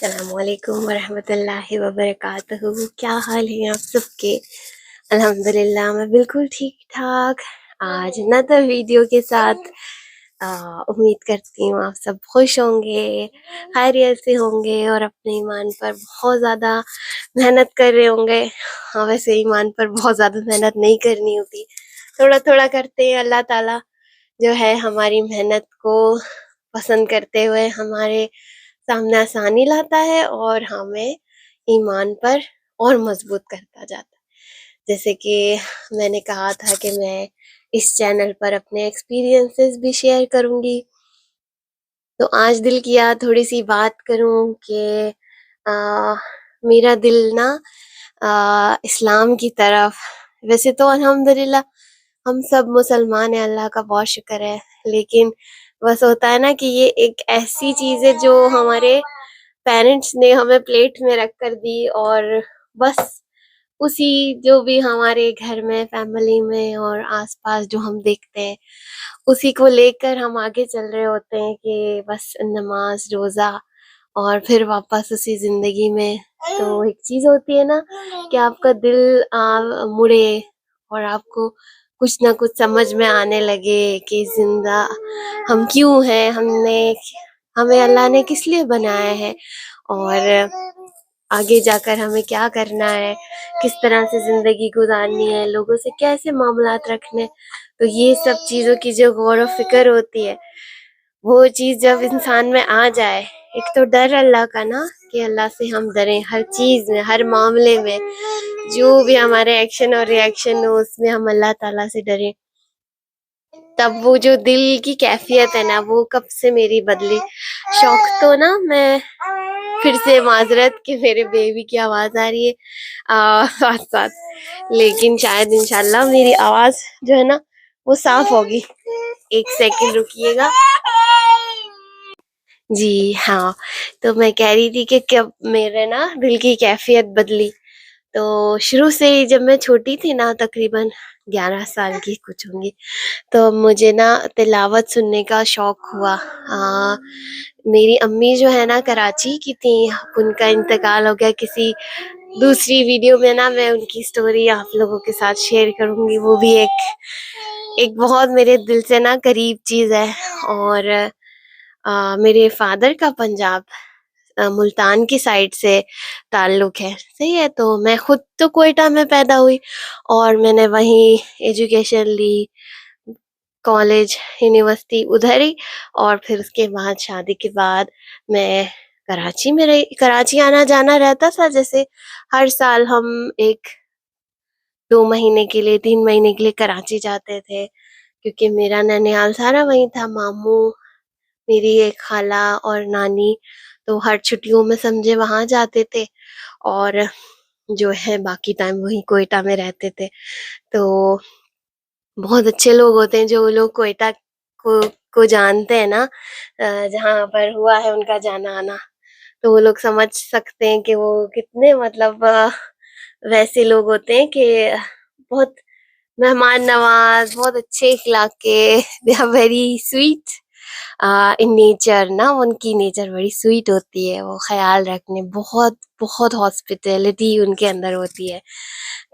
السلام علیکم ورحمۃ اللہ وبرکاتہ. کیا حال ہے آپ سب کے؟ الحمدللہ میں بالکل ٹھیک ٹھاک. آج نظر ویڈیو کے ساتھ امید کرتی ہوں آپ سب خوش ہوں گے، خیریت سے ہوں گے اور اپنے ایمان پر بہت زیادہ محنت کر رہے ہوں گے. ہاں ویسے ایمان پر بہت زیادہ محنت نہیں کرنی ہوتی، تھوڑا تھوڑا کرتے ہیں. اللہ تعالیٰ جو ہے ہماری محنت کو پسند کرتے ہوئے ہمارے سامنے آسانی لاتا ہے اور ہمیں ایمان پر اور مضبوط کرتا جاتا ہے. جیسے کہ میں نے کہا تھا کہ میں اس چینل پر اپنے ایکسپیرینسز بھی شیئر کروں گی، تو آج دل کیا تھوڑی سی بات کروں کہ میرا دل نا اسلام کی طرف، ویسے تو الحمدللہ ہم سب مسلمان ہیں، اللہ کا بہت شکر ہے، لیکن بس ہوتا ہے نا کہ یہ ایک ایسی چیز ہے جو ہمارے پیرنٹس نے ہمیں پلیٹ میں رکھ کر دی، اور بس اسی جو بھی ہمارے گھر میں فیملی میں اور آس پاس جو ہم دیکھتے ہیں اسی کو لے کر ہم آگے چل رہے ہوتے ہیں کہ بس نماز روزہ اور پھر واپس اسی زندگی میں. تو ایک چیز ہوتی ہے نا کہ آپ کا دل مڑے اور آپ کو کچھ نہ کچھ سمجھ میں آنے لگے کہ زندہ ہم کیوں ہیں، ہمیں اللہ نے کس لیے بنایا ہے، اور آگے جا کر ہمیں کیا کرنا ہے، کس طرح سے زندگی گزارنی ہے، لوگوں سے کیسے معاملات رکھنے. تو یہ سب چیزوں کی جو غور و فکر ہوتی ہے وہ چیز جب انسان میں آ جائے، ایک تو ڈر اللہ کا نا کہ اللہ سے ہم ڈریں ہر چیز میں، ہر معاملے میں، جو بھی ہمارے ایکشن اور ری ایکشن ہو اس میں ہم اللہ تعالیٰ سے ڈریں. تب وہ جو دل کی کیفیت ہے نا وہ کب سے میری بدلی. شوق تو نا میں پھر سے معذرت کہ میرے بیبی کی آواز آ رہی ہے ساتھ ساتھ، لیکن شاید انشاءاللہ میری آواز جو ہے نا وہ صاف ہوگی. ایک سیکنڈ رکیے گا. جی ہاں، تو میں کہہ رہی تھی کہ کب میرے نا دل کی کیفیت بدلی. تو شروع سے ہی جب میں چھوٹی تھی نا، تقریباً 11 سال کی کچھ ہوں گی، تو مجھے نا تلاوت سننے کا شوق ہوا. میری امی جو ہے نا کراچی کی تھیں، ان کا انتقال ہو گیا. کسی دوسری ویڈیو میں نا میں ان کی سٹوری آپ لوگوں کے ساتھ شیئر کروں گی. وہ بھی ایک بہت میرے دل سے نا قریب چیز ہے. اور میرے فادر کا پنجاب ملتان کی سائڈ سے تعلق ہے، صحیح ہے. تو میں خود تو کوئٹہ میں پیدا ہوئی اور میں نے وہیں ایجوکیشن لی، کالج یونیورسٹی ادھر ہی، اور پھر اس کے بعد شادی کے بعد میں کراچی میں رہی. کراچی آنا جانا رہتا تھا، جیسے ہر سال ہم 2 مہینے کے لیے 3 مہینے کے لیے کراچی جاتے تھے، کیونکہ میرا ننیال سارا وہیں تھا. ماموں، میری ایک خالہ اور نانی تو ہر چھٹیوں میں سمجھے وہاں جاتے تھے، اور جو ہے باقی ٹائم وہیں کوئٹہ میں رہتے تھے. تو بہت اچھے لوگ ہوتے ہیں جو لوگ کوئٹہ کو جانتے ہیں نا، جہاں پر ہوا ہے ان کا جانا آنا، تو وہ لوگ سمجھ سکتے ہیں کہ وہ کتنے مطلب ویسے لوگ ہوتے ہیں کہ بہت مہمان نواز، بہت اچھے اخلاق کے. They are very sweet in nature نا، ان کی نیچر بڑی سویٹ ہوتی ہے. وہ خیال رکھنے، بہت بہت ہاسپٹیلٹی ان کے اندر ہوتی ہے.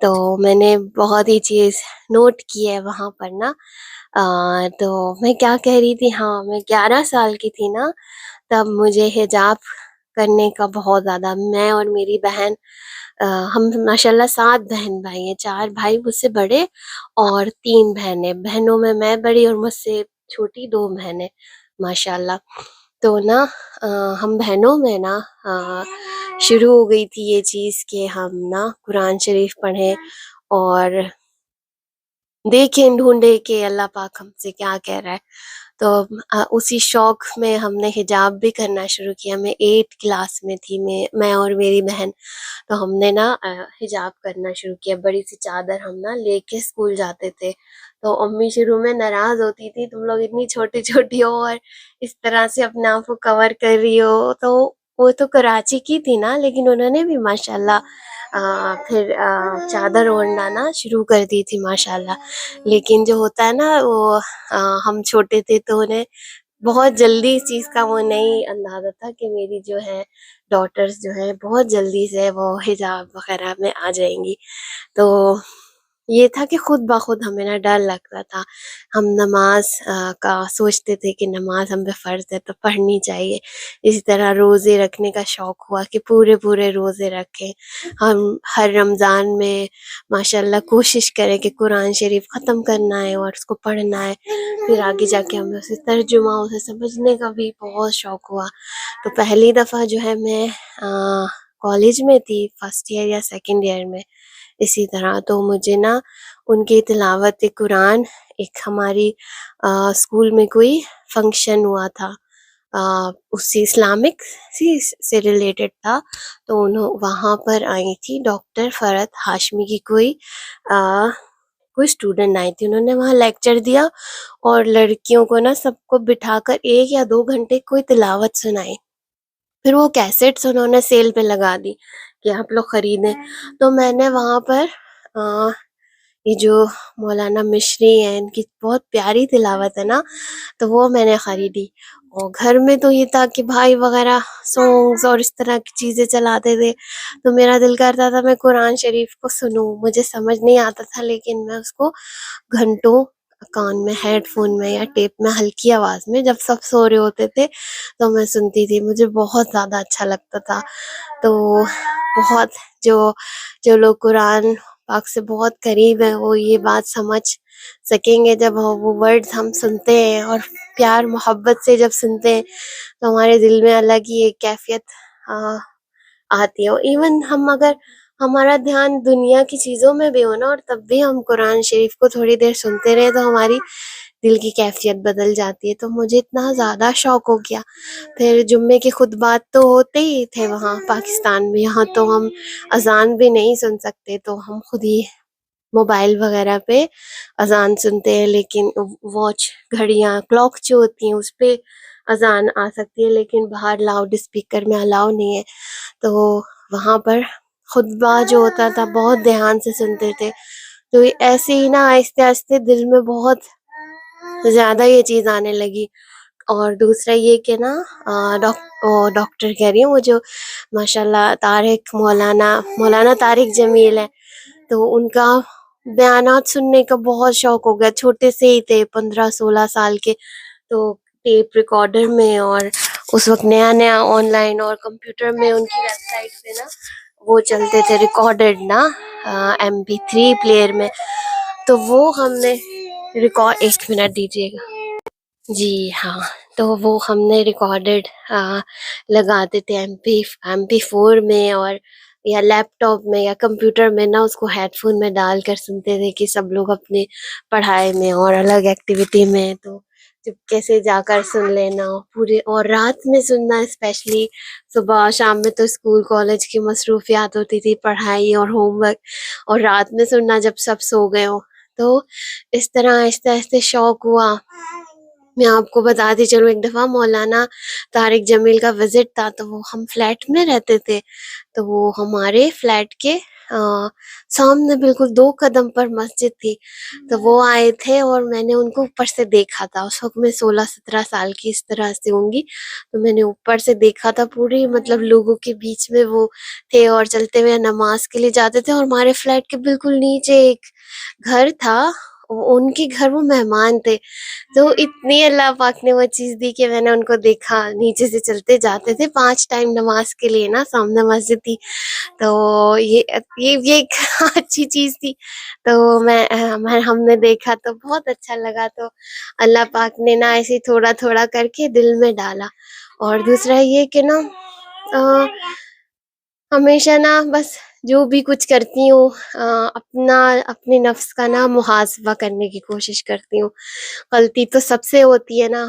تو میں نے بہت ہی چیز نوٹ کی ہے وہاں پر نا. تو میں کیا کہہ رہی تھی، ہاں میں 11 سال کی تھی نا، تب مجھے حجاب کرنے کا بہت زیادہ، میں اور میری بہن، ہم ماشاءاللہ 7 بہن بھائی ہیں. 4 بھائی مجھ سے بڑے اور 3 بہنیں. بہنوں میں بڑی اور مجھ سے چھوٹی 2 بہنیں ماشاءاللہ. تو نا ہم بہنوں میں نا شروع ہو گئی تھی یہ چیز کہ ہم نا قرآن شریف پڑھیں اور دیکھیں ڈھونڈے کہ اللہ پاک ہم سے کیا کہہ رہا ہے. تو اسی شوق میں ہم نے حجاب بھی کرنا شروع کیا. میں 8 کلاس میں تھی، میں اور میری بہن، تو ہم نے نا حجاب کرنا شروع کیا. بڑی سی چادر ہم نا لے کے اسکول جاتے تھے. تو امی شروع میں ناراض ہوتی تھی، تم لوگ اتنی چھوٹی چھوٹی ہو اور اس طرح سے اپنے آپ کو کور کر رہی ہو. تو وہ تو کراچی کی تھی نا، لیکن انہوں نے بھی ماشاءاللہ پھر چادر اوڑھنا نا شروع کر دی تھی ماشاءاللہ. لیکن جو ہوتا ہے نا وہ ہم چھوٹے تھے تو انہیں بہت جلدی اس چیز کا وہ نہیں اندازہ تھا کہ میری جو ہے ڈاٹرز جو ہے بہت جلدی سے وہ حجاب وغیرہ میں آ جائیں گی. تو یہ تھا کہ خود بخود ہمیں نا ڈر لگتا تھا. ہم نماز کا سوچتے تھے کہ نماز ہم پہ فرض ہے تو پڑھنی چاہیے. اسی طرح روزے رکھنے کا شوق ہوا کہ پورے پورے روزے رکھیں. ہم ہر رمضان میں ماشاء اللہ کوشش کریں کہ قرآن شریف ختم کرنا ہے اور اس کو پڑھنا ہے. پھر آگے جا کے ہمیں اسے ترجمہ اسے سمجھنے کا بھی بہت شوق ہوا. تو پہلی دفعہ جو ہے میں کالج میں تھی، فرسٹ ایئر یا سیکنڈ ایئر میں اسی طرح. تو مجھے نا ان کی تلاوت قرآن، ایک ہماری اسکول میں کوئی فنکشن ہوا تھا، اسی اسلامک سے ریلیٹڈ تھا. تو وہاں پر آئی تھی ڈاکٹر فرحت ہاشمی کی کوئی اسٹوڈنٹ آئی تھی. انہوں نے وہاں لیکچر دیا اور لڑکیوں کو نا سب کو بٹھا کر 1 یا 2 گھنٹے کوئی تلاوت سنائی. پھر وہ کیسٹس انہوں نے سیل پہ لگا دی کہ آپ لوگ خریدیں. تو میں نے وہاں پر یہ جو مولانا مشری ہیں ان کی بہت پیاری تلاوت ہے نا، تو وہ میں نے خریدی. اور گھر میں تو یہ تھا کہ بھائی وغیرہ سانگز اور اس طرح کی چیزیں چلاتے تھے، تو میرا دل کرتا تھا میں قرآن شریف کو سنوں. مجھے سمجھ نہیں آتا تھا لیکن میں اس کو گھنٹوں کان میں ہیڈ فون میں یا ٹیپ میں ہلکی آواز میں، جب سب سو رہے ہوتے تھے تو میں سنتی تھی. مجھے بہت زیادہ اچھا لگتا تھا. تو بہت جو لوگ قرآن پاک سے بہت قریب ہیں وہ یہ بات سمجھ سکیں گے. جب وہ ورڈز ہم سنتے ہیں اور پیار محبت سے جب سنتے ہیں تو ہمارے دل میں الگ ہی ایک کیفیت آتی ہے. ایون ہم اگر ہمارا دھیان دنیا کی چیزوں میں بھی ہو نا اور تب بھی ہم قرآن شریف کو تھوڑی دیر سنتے رہے تو ہماری دل کی کیفیت بدل جاتی ہے. تو مجھے اتنا زیادہ شوق ہو گیا. پھر جمعے کے خطبات تو ہوتے ہی تھے وہاں پاکستان میں. یہاں تو ہم اذان بھی نہیں سن سکتے تو ہم خود ہی موبائل وغیرہ پہ اذان سنتے ہیں. لیکن واچ گھڑیاں کلاک جو ہوتی ہیں اس پہ اذان آ سکتی ہے، لیکن باہر لاؤڈ اسپیکر میں الاؤ نہیں ہے. تو وہاں پر خطبہ جو ہوتا تھا بہت دھیان سے سنتے تھے. تو ایسے ہی نا آہستہ آہستہ دل میں بہت زیادہ یہ چیز آنے لگی. اور دوسرا یہ کہ نا ڈاکٹر کہہ رہی ہوں وہ جو ماشاء اللہ مولانا طارق جمیل ہے، تو ان کا بیانات سننے کا بہت شوق ہو گیا. چھوٹے سے ہی تھے 15-16 سال کے، تو ٹیپ ریکارڈر میں اور اس وقت نیا نیا آن لائن اور کمپیوٹر میں ان کی ویب سائٹ پہ نا وہ چلتے تھے ریکارڈڈ نا MP3 پلیئر میں. تو وہ ہم نے ریکارڈ 1 منٹ دیجیے گا جی ہاں. تو وہ ہم نے ریکارڈڈ لگاتے تھے MP4 میں اور یا لیپ ٹاپ میں یا کمپیوٹر میں نا اس کو ہیڈ فون میں ڈال کر سنتے تھے کہ سب لوگ اپنے پڑھائی میں اور الگ ایکٹیویٹی میں تو چپکے سے جا کر سن لینا پورے. اور رات میں سننا اسپیشلی، صبح شام میں تو اسکول کالج کی مصروفیات ہوتی تھی پڑھائی اور ہوم ورک، اور رات میں سننا جب سب سو گئے ہو. تو اس طرح آہستہ آہستہ شوق ہوا. میں آپ کو بتاتی چلوں، ایک دفعہ مولانا طارق جمیل کا وزٹ تھا. تو وہ ہم فلیٹ میں رہتے تھے، تو وہ ہمارے فلیٹ کے سامنے بالکل 2 قدم پر مسجد تھی. تو وہ آئے تھے اور میں نے ان کو اوپر سے دیکھا تھا. اس وقت میں 16-17 سال کی اس طرح سے ہوں گی. تو میں نے اوپر سے دیکھا تھا پوری مطلب لوگوں کے بیچ میں وہ تھے اور چلتے ہوئے نماز کے لیے جاتے تھے. اور ہمارے فلیٹ کے بالکل نیچے ایک گھر تھا، ان کے گھر وہ مہمان تھے. تو اتنی اللہ پاک نے وہ چیز دی کہ میں نے ان کو دیکھا نیچے سے چلتے جاتے تھے 5 ٹائم نماز کے لیے نا، سامنے مسجد تھی. تو یہ ایک اچھی چیز تھی. تو ہم نے دیکھا تو بہت اچھا لگا. تو اللہ پاک نے نا ایسے تھوڑا تھوڑا کر کے دل میں ڈالا. اور دوسرا یہ کہ نا ہمیشہ نا بس جو بھی کچھ کرتی ہوں اپنے نفس کا نا محاسبہ کرنے کی کوشش کرتی ہوں. غلطی تو سب سے ہوتی ہے نا،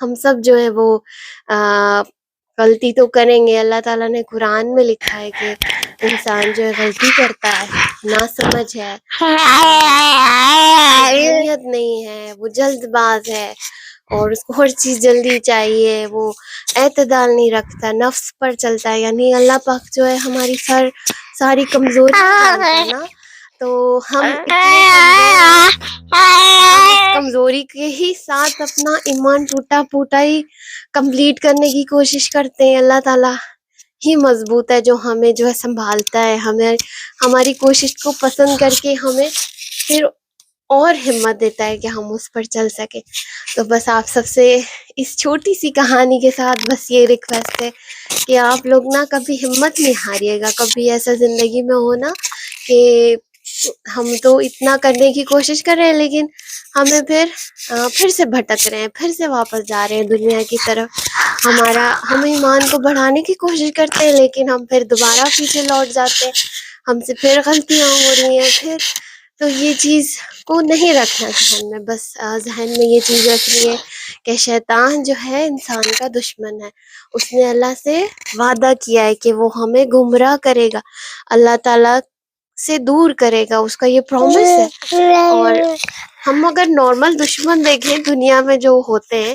ہم سب جو ہے وہ غلطی تو کریں گے. اللہ تعالیٰ نے قرآن میں لکھا ہے کہ انسان جو ہے غلطی کرتا ہے، ناسمجھ ہے، اہمیت نہیں ہے، وہ جلد باز ہے اور اس کو ہر چیز جلدی چاہیے، وہ اعتدال نہیں رکھتا، نفس پر چلتا ہے. یعنی اللہ پاک جو ہے ہماری ساری کمزوری جانتا ہے نا. تو ہم اتنے کمزور ہیں، ہم اس کمزوری کے ہی ساتھ اپنا ایمان ٹوٹا پھوٹا ہی کمپلیٹ کرنے کی کوشش کرتے ہیں. اللہ تعالیٰ ہی مضبوط ہے جو ہمیں جو ہے سنبھالتا ہے، ہمیں ہماری کوشش کو پسند کر کے ہمیں پھر اور ہمت دیتا ہے کہ ہم اس پر چل سکیں. تو بس آپ سب سے اس چھوٹی سی کہانی کے ساتھ بس یہ ریکویسٹ ہے کہ آپ لوگ نا کبھی ہمت نہیں ہاریے گا. کبھی ایسا زندگی میں ہو نا کہ ہم تو اتنا کرنے کی کوشش کر رہے ہیں لیکن ہمیں پھر سے بھٹک رہے ہیں، پھر سے واپس جا رہے ہیں دنیا کی طرف. ہم ایمان کو بڑھانے کی کوشش کرتے ہیں لیکن ہم پھر دوبارہ پیچھے لوٹ جاتے ہیں، ہم سے پھر غلطیاں ہو رہی ہیں پھر. تو یہ چیز کو نہیں رکھنا ذہن میں، بس ذہن میں یہ چیز رکھنی ہے کہ شیطان جو ہے انسان کا دشمن ہے. اس نے اللہ سے وعدہ کیا ہے کہ وہ ہمیں گمراہ کرے گا، اللہ تعالیٰ سے دور کرے گا، اس کا یہ پرومس ہے. اور ہم اگر نارمل دشمن دیکھیں دنیا میں جو ہوتے ہیں،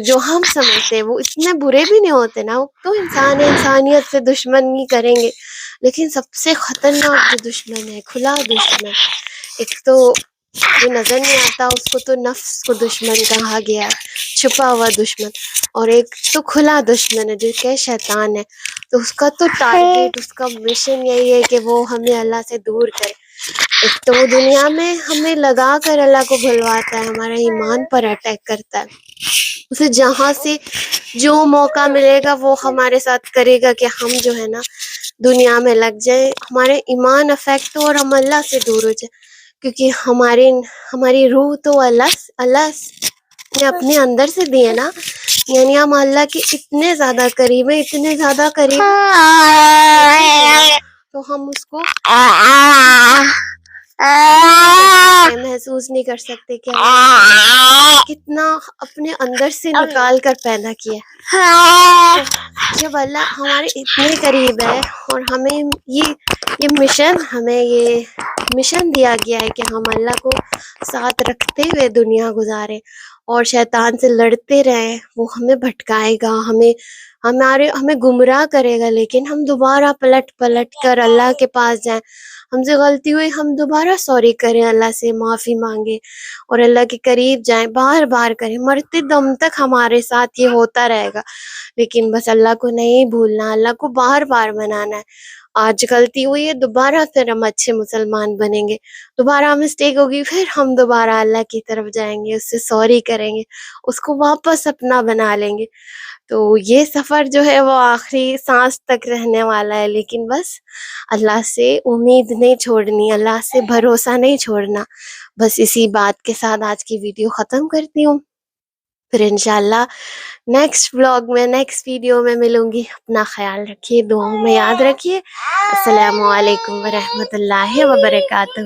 جو ہم سمجھتے ہیں وہ اتنے برے بھی نہیں ہوتے نا. تو انسان انسانیت سے دشمن نہیں کریں گے، لیکن سب سے خطرناک جو دشمن ہے، کھلا دشمن، ایک تو جو نظر نہیں آتا اس کو تو نفس کو دشمن کہا گیا ہے، چھپا ہوا دشمن، اور ایک تو کھلا دشمن ہے جو کہ شیطان ہے. تو اس کا تو ٹارگیٹ، اس کا مشن یہی ہے کہ وہ ہمیں اللہ سے دور کرے. ایک تو وہ دنیا میں ہمیں لگا کر اللہ کو بھلواتا ہے، ہمارا ایمان پر اٹیک کرتا ہے، اسے جہاں سے جو موقع ملے گا وہ ہمارے ساتھ کرے گا کہ ہم جو ہے نا دنیا میں لگ جائیں، ہمارے ایمان افیکٹ ہو اور ہم اللہ سے دور ہو جائیں. کیونکہ ہماری روح تو اللہ نے اپنے اندر سے دی ہے نا، یعنی ہم اللہ کے اتنے زیادہ قریب ہیں، اتنے زیادہ قریب تو ہم اس کو محسوس نہیں کر سکتے کہ اللہ کتنا اپنے اندر سے نکال کر پیدا کیا. جب اللہ ہمارے اتنے قریب ہے اور ہمیں یہ مشن دیا گیا ہے کہ ہم اللہ کو ساتھ رکھتے ہوئے دنیا گزارے اور شیطان سے لڑتے رہیں، وہ ہمیں بھٹکائے گا، ہمیں گمراہ کرے گا، لیکن ہم دوبارہ پلٹ کر اللہ کے پاس جائیں، ہم سے غلطی ہوئی ہم دوبارہ سوری کریں، اللہ سے معافی مانگیں اور اللہ کے قریب جائیں، بار بار کریں، مرتے دم تک ہمارے ساتھ یہ ہوتا رہے گا. لیکن بس اللہ کو نہیں بھولنا، اللہ کو بار بار منانا ہے. آج غلطی ہوئی ہے، دوبارہ پھر ہم اچھے مسلمان بنیں گے، دوبارہ مسٹیک ہوگی پھر ہم دوبارہ اللہ کی طرف جائیں گے، اس سے سوری کریں گے، اس کو واپس اپنا بنا لیں گے. تو یہ سفر جو ہے وہ آخری سانس تک رہنے والا ہے، لیکن بس اللہ سے امید نہیں چھوڑنی، اللہ سے بھروسہ نہیں چھوڑنا. بس اسی بات کے ساتھ آج کی ویڈیو ختم کرتی ہوں، پھر انشاءاللہ نیکسٹ ولاگ میں، نیکسٹ ویڈیو میں ملوں گی. اپنا خیال رکھیے، دعاؤں میں یاد رکھیے. السلام علیکم ورحمۃ اللہ وبرکاتہ.